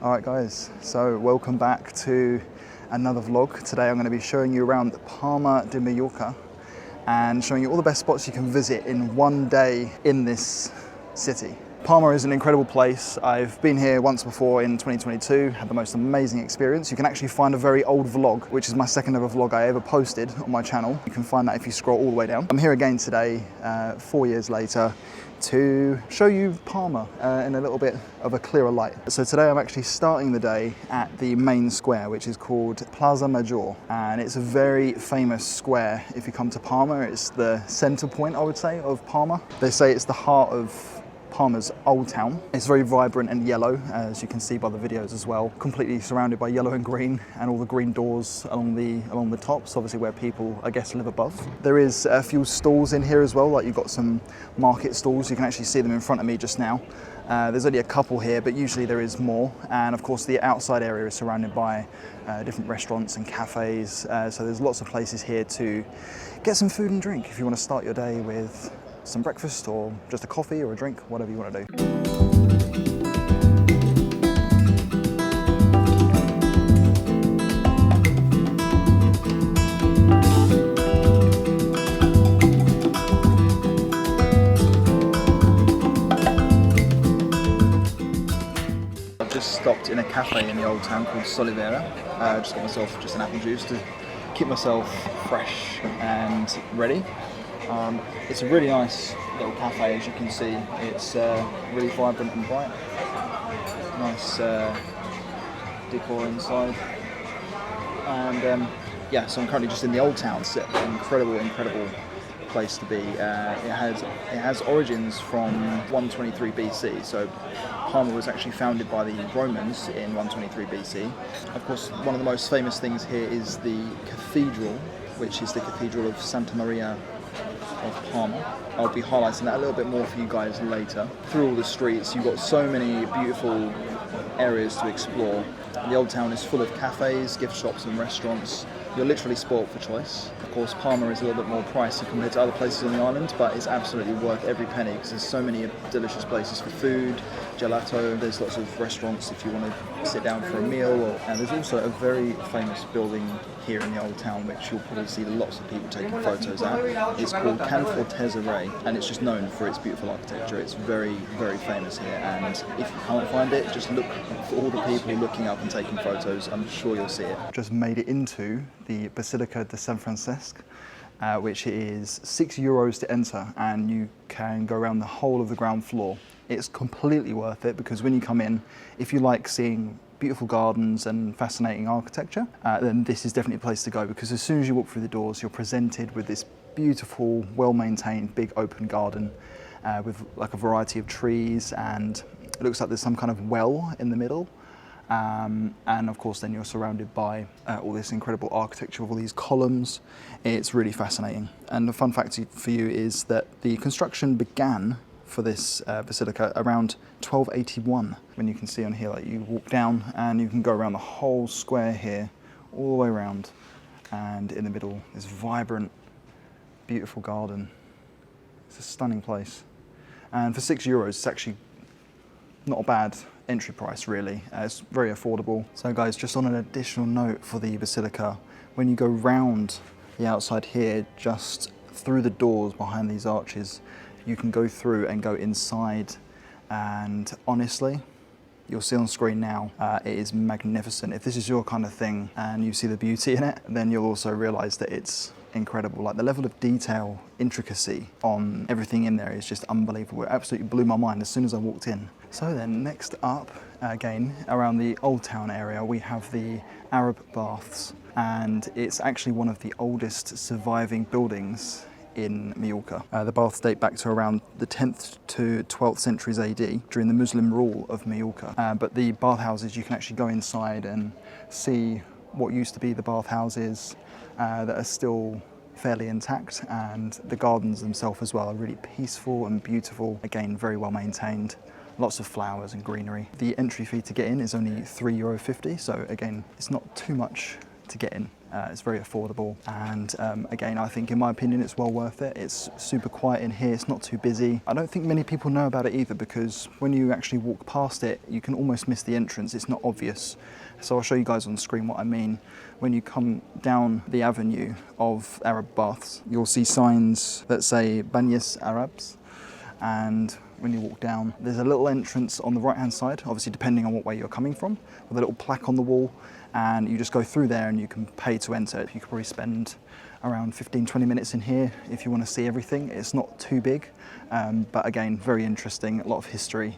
Alright guys, so welcome back to another vlog. Today I'm going to be showing you around Palma de Mallorca and showing you all the best spots you can visit in one day in this city. Palma is an incredible place. I've been here once before in 2022, had the most amazing experience. You can actually find a very old vlog, which is my second ever vlog I ever posted on my channel. You can find that if you scroll all the way down. I'm here again today, 4 years later, to show you Palma in a little bit of a clearer light. So today I'm actually starting the day at the main square, which is called Plaza Major, and it's a very famous square if you come to Palma. It's the center point, I would say, of Palma. They say it's the heart of Palma's old town. It's very vibrant and yellow, as you can see by the videos as well. Completely surrounded by yellow and green, and all the green doors along the tops, obviously where people, I guess, live above. There is a few stalls in here as well, like you've got some market stalls. You can actually see them in front of me just now. There's only a couple here, but usually there is more. And of course, the outside area is surrounded by different restaurants and cafes. So there's lots of places here to get some food and drink if you want to start your day with some breakfast or just a coffee or a drink, whatever you want to do. I've just stopped in a cafe in the old town called Solivera. Just got myself just an apple juice to keep myself fresh and ready. It's a really nice little cafe, as you can see. It's really vibrant and bright. Nice decor inside. And yeah, so I'm currently just in the old town. It's an incredible place to be. It has origins from 123 BC. So Palma was actually founded by the Romans in 123 BC. Of course, one of the most famous things here is the cathedral, which is the Cathedral of Santa Maria of Palma. I'll be highlighting that a little bit more for you guys later. Through all the streets, you've got so many beautiful areas to explore. The old town is full of cafes, gift shops and restaurants. You're literally spoilt for choice. Of course, Palma is a little bit more pricey compared to other places on the island, but it's absolutely worth every penny because there's so many delicious places for food, gelato. There's lots of restaurants if you want to sit down for a meal. And there's also a very famous building here in the old town, which you'll probably see lots of people taking photos at. It's called Can Fortezere, and it's just known for its beautiful architecture. It's very famous here, and if you can't find it, just look for all the people looking up and taking photos. I'm sure you'll see it. Just made it into the Basilica de San Francisco, which is €6 to enter, and you can go around the whole of the ground floor. It's completely worth it because when you come in, if you like seeing beautiful gardens and fascinating architecture, then this is definitely a place to go, because as soon as you walk through the doors, you're presented with this beautiful, well-maintained, big open garden with like a variety of trees, and it looks like there's some kind of well in the middle. And of course then you're surrounded by all this incredible architecture of all these columns. It's really fascinating. And the fun fact for you is that the construction began for this basilica around 1281. When you can see on here, like you walk down and you can go around the whole square here, all the way around, and in the middle this vibrant, beautiful garden. It's a stunning place. And for €6, it's actually not a bad entry price, really. It's very affordable. So guys, just on an additional note for the basilica, when you go round the outside here, just through the doors behind these arches, you can go through and go inside, and honestly, you'll see on screen now, it is magnificent. If this is your kind of thing and you see the beauty in it, then you'll also realize that it's incredible. Like the level of detail, intricacy on everything in there is just unbelievable. It absolutely blew my mind as soon as I walked in. So then next up, again, around the Old Town area, we have the Arab Baths, and it's actually one of the oldest surviving buildings in Mallorca. The baths date back to around the 10th to 12th centuries AD, during the Muslim rule of Mallorca. But the bathhouses, you can actually go inside and see what used to be the bathhouses that are still fairly intact, and the gardens themselves as well are really peaceful and beautiful. Again, very well maintained. Lots of flowers and greenery. The entry fee to get in is only €3.50, so again, it's not too much to get in. It's very affordable, and again, I think in my opinion it's well worth it. It's super quiet in here, it's not too busy. I don't think many people know about it either, because when you actually walk past it you can almost miss the entrance. It's not obvious. So I'll show you guys on the screen what I mean. When you come down the avenue of Arab baths, you'll see signs that say Banyes Arabs, and when you walk down, there's a little entrance on the right hand side, obviously depending on what way you're coming from, with a little plaque on the wall, and you just go through there and you can pay to enter. You could probably spend around 15-20 minutes in here if you want to see everything. It's not too big, but again, very interesting, a lot of history.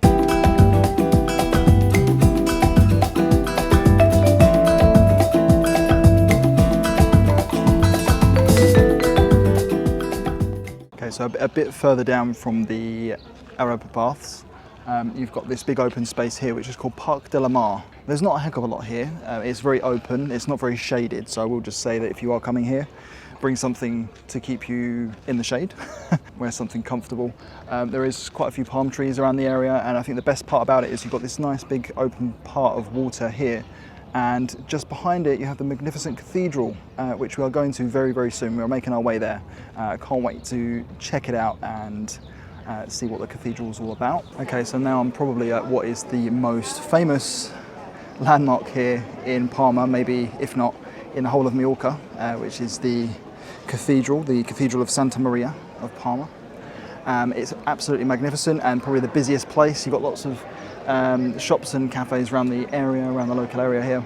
Okay, so a bit further down from the Arab baths, you've got this big open space here which is called Parc de la Mar. There's not a heck of a lot here. It's very open, it's not very shaded, so I will just say that if you are coming here, bring something to keep you in the shade, wear something comfortable. There is quite a few palm trees around the area, and I think the best part about it is you've got this nice big open part of water here, and just behind it you have the magnificent cathedral, which we are going to very, very soon. We are making our way there. Can't wait to check it out and see what the cathedral is all about. Okay, so now I'm probably at what is the most famous landmark here in Palma, maybe if not in the whole of Mallorca, which is the Cathedral of Santa Maria of Palma. It's absolutely magnificent and probably the busiest place. You've got lots of shops and cafes around the area, around the local area here.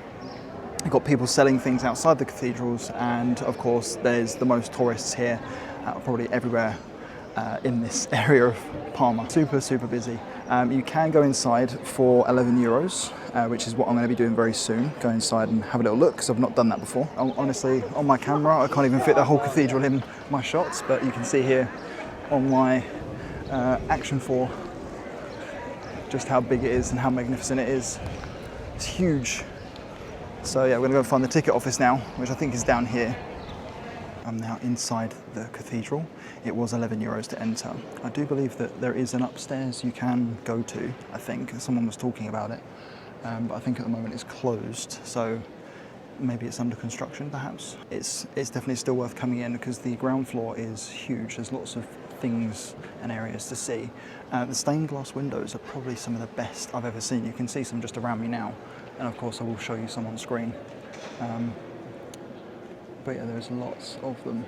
You've got people selling things outside the cathedrals, and of course there's the most tourists here, probably everywhere in this area of Palma. Super, super busy. You can go inside for 11 euros, which is what I'm going to be doing very soon. Go inside and have a little look, because I've not done that before. Honestly, on my camera, I can't even fit the whole cathedral in my shots, but you can see here on my Action 4 just how big it is and how magnificent it is. It's huge. So yeah, we're going to go find the ticket office now, which I think is down here. I'm now inside the cathedral. It was 11 euros to enter. I do believe that there is an upstairs you can go to, I think. Someone was talking about it, but I think at the moment it's closed. So maybe it's under construction, perhaps. It's definitely still worth coming in, because the ground floor is huge. There's lots of things and areas to see. The stained glass windows are probably some of the best I've ever seen. You can see some just around me now, and of course I will show you some on screen. But yeah, there's lots of them.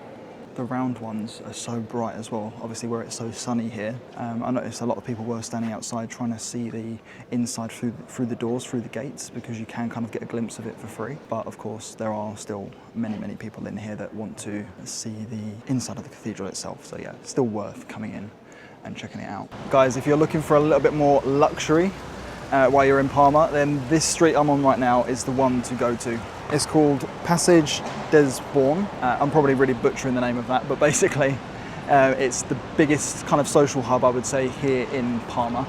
The round ones are so bright as well, obviously where it's so sunny here. I noticed a lot of people were standing outside trying to see the inside through the doors, through the gates, because you can kind of get a glimpse of it for free. But of course, there are still many, many people in here that want to see the inside of the cathedral itself. So yeah, still worth coming in and checking it out. Guys, if you're looking for a little bit more luxury while you're in Palma, then this street I'm on right now is the one to go to. It's called Passeig del Born. I'm probably really butchering the name of that, but basically it's the biggest kind of social hub, I would say, here in Palma.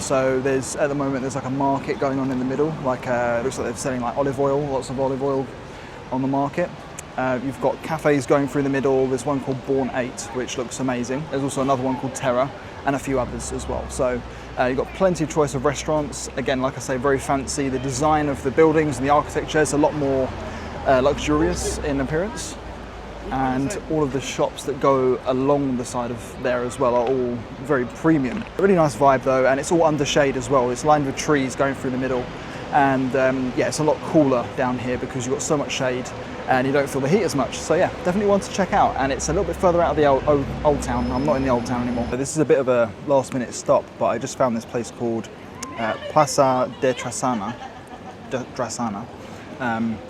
So there's, at the moment, there's like a market going on in the middle, like it looks like they're selling like olive oil, lots of olive oil on the market. You've got cafes going through the middle. There's one called Born 8, which looks amazing. There's also another one called Terra, and a few others as well. So you've got plenty of choice of restaurants. Again, like I say, very fancy. The design of the buildings and the architecture is a lot more luxurious in appearance. And all of the shops that go along the side of there as well are all very premium. A really nice vibe though, and it's all under shade as well. It's lined with trees going through the middle. And yeah, it's a lot cooler down here because you've got so much shade and you don't feel the heat as much. So yeah, definitely one to check out. And it's a little bit further out of the old town. I'm not in the old town anymore. This is a bit of a last minute stop, but I just found this place called Plaza de Drasana.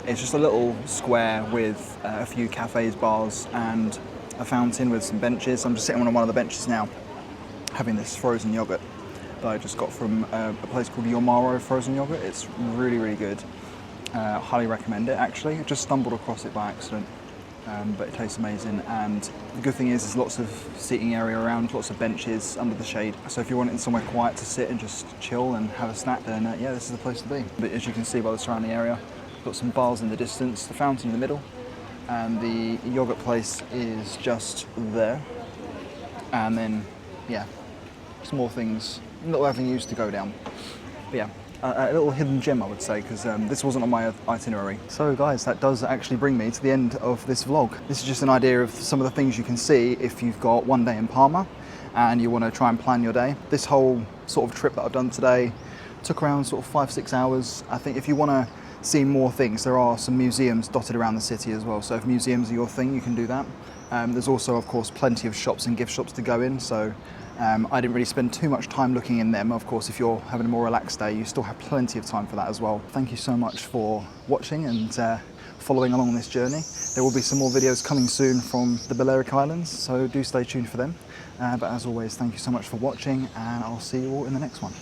It's just a little square with a few cafes, bars, and a fountain with some benches. I'm just sitting on one of the benches now, having this frozen yogurt that I just got from a place called Yomaro Frozen Yogurt. It's really, really good. Highly recommend it, actually. I just stumbled across it by accident, but it tastes amazing. And the good thing is there's lots of seating area around, lots of benches under the shade. So if you're wanting somewhere quiet to sit and just chill and have a snack, then yeah, this is the place to be. But as you can see by the surrounding area, got some bars in the distance, the fountain in the middle, and the yogurt place is just there. And then, yeah, some more things, little avenues to go down. But yeah, a little hidden gem, I would say, because this wasn't on my itinerary. So guys, that does actually bring me to the end of this vlog. This is just an idea of some of the things you can see if you've got one day in Palma and you want to try and plan your day. This whole sort of trip that I've done today took around sort of 5-6 hours. I think if you want to see more things, there are some museums dotted around the city as well. So if museums are your thing, you can do that. There's also, of course, plenty of shops and gift shops to go in. So I didn't really spend too much time looking in them. Of course, if you're having a more relaxed day, you still have plenty of time for that as well. Thank you so much for watching and following along this journey. There will be some more videos coming soon from the Balearic Islands, so do stay tuned for them. But as always, thank you so much for watching, and I'll see you all in the next one.